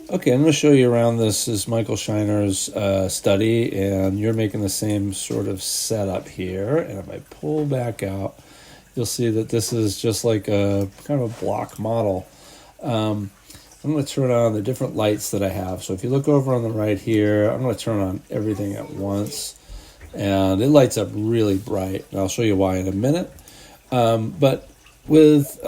Okay, I'm going to show you around. This is Michael Shiner's study, and you're making the same sort of setup here. And if I pull back out, you'll see that this is just like a kind of a block model. I'm going to turn on the different lights that I have. So if you look over on the right here, I'm going to turn on everything at once, and it lights up really bright. And I'll show you why in a minute. But with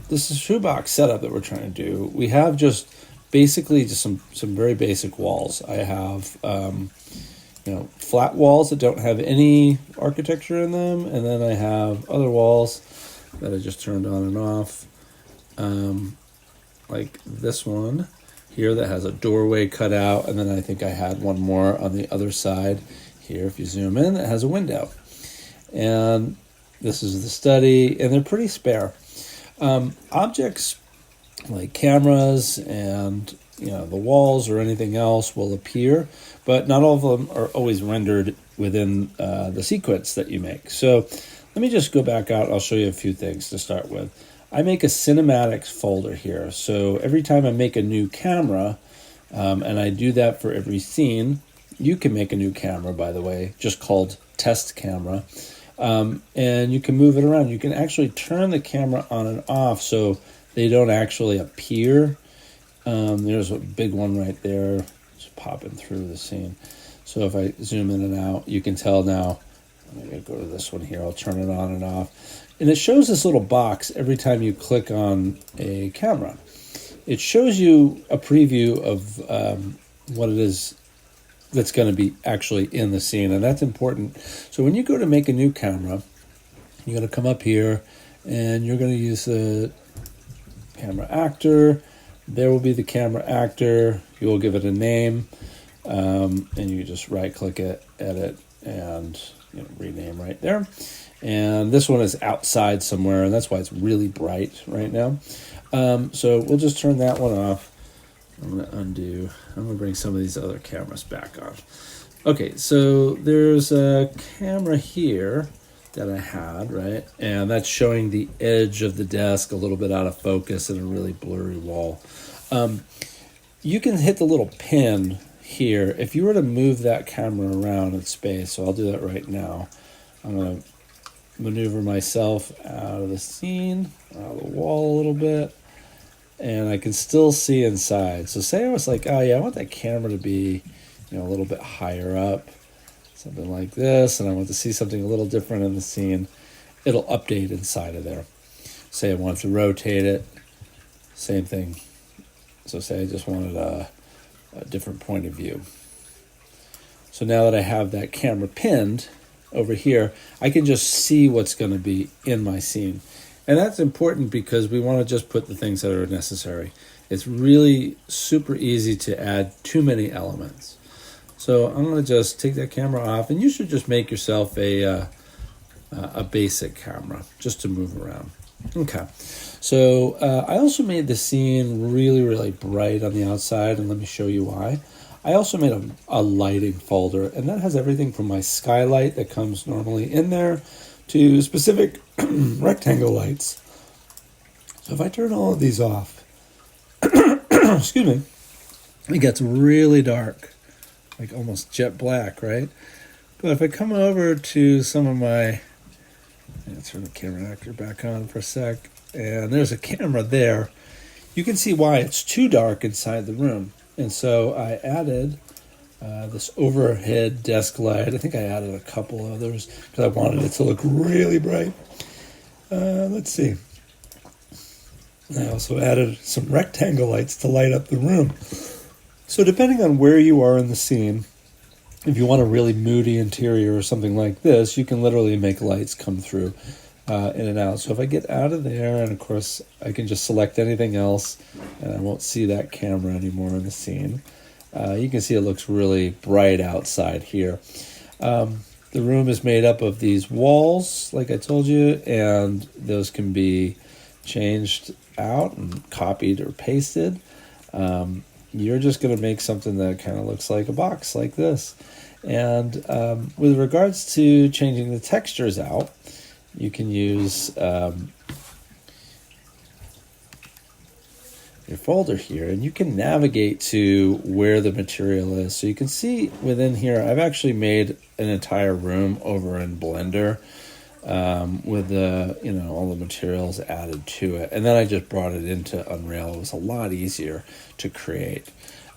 this shoebox setup that we're trying to do, we have just basically just some very basic walls. I have flat walls that don't have any architecture in them, and then I have other walls that I just turned on and off, like this one here that has a doorway cut out, and then I think I had one more on the other side here, if you zoom in, that has a window. And this is the study, and they're pretty spare. Objects like cameras and the walls or anything else will appear, but not all of them are always rendered within the sequence that you make. So let me just go back out. I'll show you a few things to start with. I make a cinematics folder here. So every time I make a new camera, and I do that for every scene, you can make a new camera, by the way, just called test camera. And you can move it around. You can actually turn the camera on and off so they don't actually appear. There's a big one right there, just popping through the scene. So if I zoom in and out, you can tell now. I'm going to go to this one here. I'll turn it on and off. And it shows this little box every time you click on a camera. It shows you a preview of what it is that's going to be actually in the scene, and that's important. So when you go to make a new camera, you're going to come up here, and you're going to use the camera actor. There will be the camera actor. You will give it a name, and you just right-click it, edit, and rename right there. And this one is outside somewhere, and that's why it's really bright right now. So we'll just turn that one off. I'm going to undo. I'm going to bring some of these other cameras back on. Okay, so there's a camera here that I had, right? And that's showing the edge of the desk a little bit out of focus in a really blurry wall. You can hit the little pin here. If you were to move that camera around in space, so I'll do that right now. I'm going to maneuver myself out of the scene, out of the wall a little bit, and I can still see inside. So say I was like, oh yeah, I want that camera to be, a little bit higher up, something like this, and I want to see something a little different in the scene. It'll update inside of there. Say I want to rotate it, same thing. So say I just wanted a different point of view. So now that I have that camera pinned over here, I can just see what's going to be in my scene. And that's important because we want to just put the things that are necessary. It's really super easy to add too many elements. So I'm going to just take that camera off, and you should just make yourself a basic camera just to move around. Okay, so I also made the scene really, really bright on the outside, and let me show you why. I also made a lighting folder, and that has everything from my skylight that comes normally in there to specific rectangle lights. So if I turn all of these off, excuse me, it gets really dark, like almost jet black, right? But if I come over to some of my, let's turn the camera actor back on for a sec, and there's a camera there, you can see why it's too dark inside the room. And so I added this overhead desk light. I think I added a couple others because I wanted it to look really bright. Let's see. I also added some rectangle lights to light up the room. So depending on where you are in the scene, if you want a really moody interior or something like this, you can literally make lights come through in and out. So if I get out of there, and of course I can just select anything else, and I won't see that camera anymore in the scene. You can see it looks really bright outside here. The room is made up of these walls, like I told you, and those can be changed out and copied or pasted. You're just going to make something that kind of looks like a box like this. And with regards to changing the textures out, you can use your folder here, and you can navigate to where the material is. So you can see within here, I've actually made an entire room over in Blender with the, all the materials added to it. And then I just brought it into Unreal. It was a lot easier to create.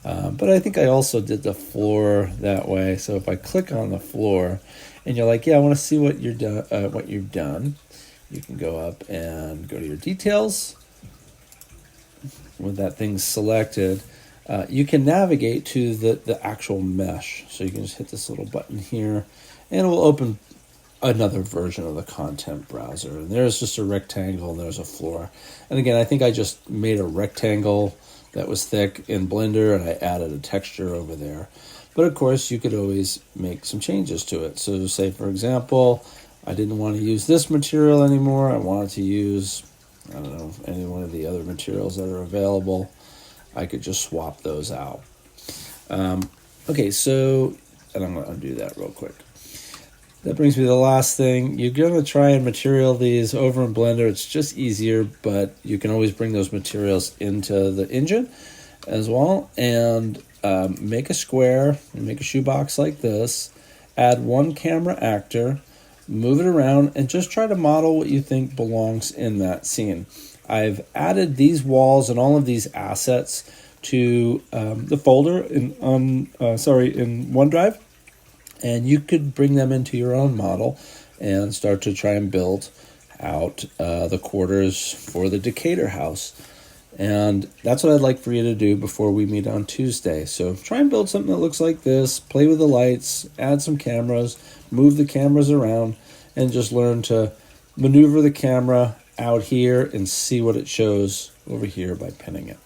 But I think I also did the floor that way. So if I click on the floor and you're like, yeah, I want to see what you've done, you can go up and go to your details. With that thing selected, you can navigate to the actual mesh. So you can just hit this little button here and it will open another version of the content browser. And there's just a rectangle and there's a floor. And again, I think I just made a rectangle that was thick in Blender and I added a texture over there. But of course, you could always make some changes to it. So say, for example, I didn't want to use this material anymore. I wanted to use, I don't know, any one of the other materials that are available. I could just swap those out. Okay, so, and I'm going to undo that real quick. That brings me to the last thing. You're going to try and material these over in Blender. It's just easier, but you can always bring those materials into the engine as well. And make a square, make a shoebox like this. Add one camera actor. Move it around and just try to model what you think belongs in that scene. I've added these walls and all of these assets to the folder in OneDrive, and you could bring them into your own model and start to try and build out the quarters for the Decatur house. And that's what I'd like for you to do before we meet on Tuesday. So try and build something that looks like this, play with the lights, add some cameras, move the cameras around, and just learn to maneuver the camera out here and see what it shows over here by pinning it.